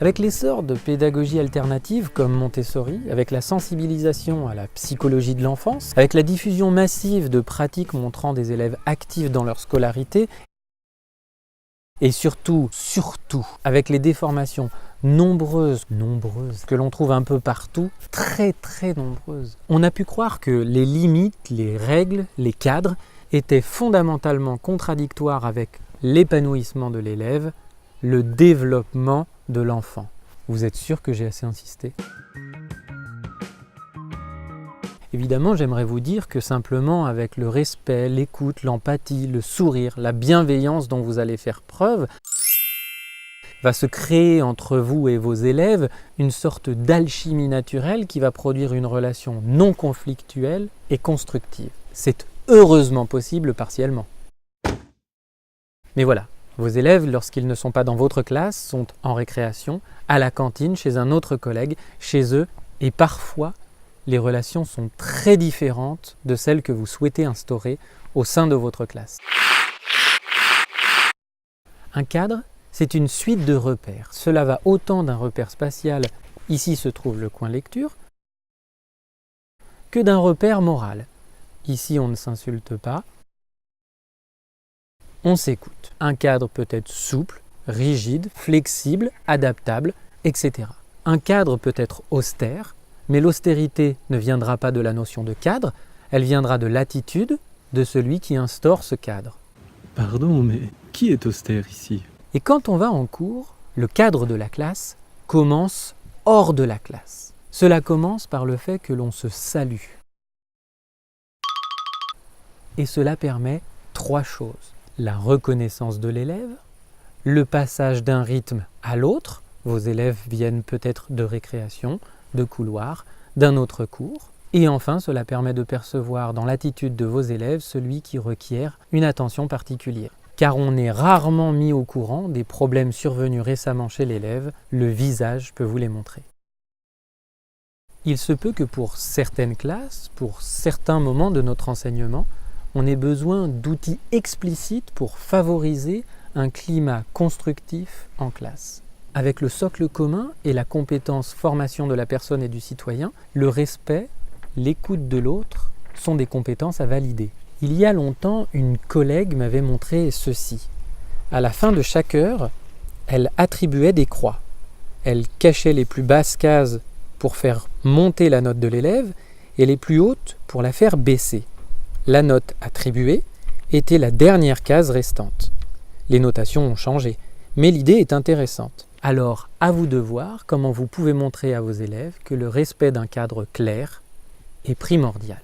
Avec l'essor de pédagogies alternatives comme Montessori, avec la sensibilisation à la psychologie de l'enfance, avec la diffusion massive de pratiques montrant des élèves actifs dans leur scolarité, et surtout, avec les déformations nombreuses, que l'on trouve un peu partout, très nombreuses, on a pu croire que les limites, les règles, les cadres étaient fondamentalement contradictoires avec l'épanouissement de l'élève, le développement de l'enfant. Vous êtes sûr que j'ai assez insisté ? Évidemment, j'aimerais vous dire que simplement avec le respect, l'écoute, l'empathie, le sourire, la bienveillance dont vous allez faire preuve, va se créer entre vous et vos élèves une sorte d'alchimie naturelle qui va produire une relation non conflictuelle et constructive. C'est heureusement possible partiellement. Mais voilà, vos élèves, lorsqu'ils ne sont pas dans votre classe, sont en récréation, à la cantine, chez un autre collègue, chez eux, et parfois, les relations sont très différentes de celles que vous souhaitez instaurer au sein de votre classe. Un cadre, c'est une suite de repères. Cela va autant d'un repère spatial, ici se trouve le coin lecture, que d'un repère moral. Ici, on ne s'insulte pas, on s'écoute. Un cadre peut être souple, rigide, flexible, adaptable, etc. Un cadre peut être austère, mais l'austérité ne viendra pas de la notion de cadre, elle viendra de l'attitude de celui qui instaure ce cadre. Pardon, mais qui est austère ici ? Et quand on va en cours, le cadre de la classe commence hors de la classe. Cela commence par le fait que l'on se salue. Et cela permet 3 choses. La reconnaissance de l'élève, le passage d'un rythme à l'autre, vos élèves viennent peut-être de récréation, de couloir, d'un autre cours, et enfin cela permet de percevoir dans l'attitude de vos élèves celui qui requiert une attention particulière. Car on est rarement mis au courant des problèmes survenus récemment chez l'élève, le visage peut vous les montrer. Il se peut que pour certaines classes, pour certains moments de notre enseignement, on ait besoin d'outils explicites pour favoriser un climat constructif en classe. Avec le socle commun et la compétence formation de la personne et du citoyen, le respect, l'écoute de l'autre sont des compétences à valider. Il y a longtemps, une collègue m'avait montré ceci. À la fin de chaque heure, elle attribuait des croix. Elle cachait les plus basses cases pour faire monter la note de l'élève et les plus hautes pour la faire baisser. La note attribuée était la dernière case restante. Les notations ont changé, mais l'idée est intéressante. Alors, à vous de voir comment vous pouvez montrer à vos élèves que le respect d'un cadre clair est primordial.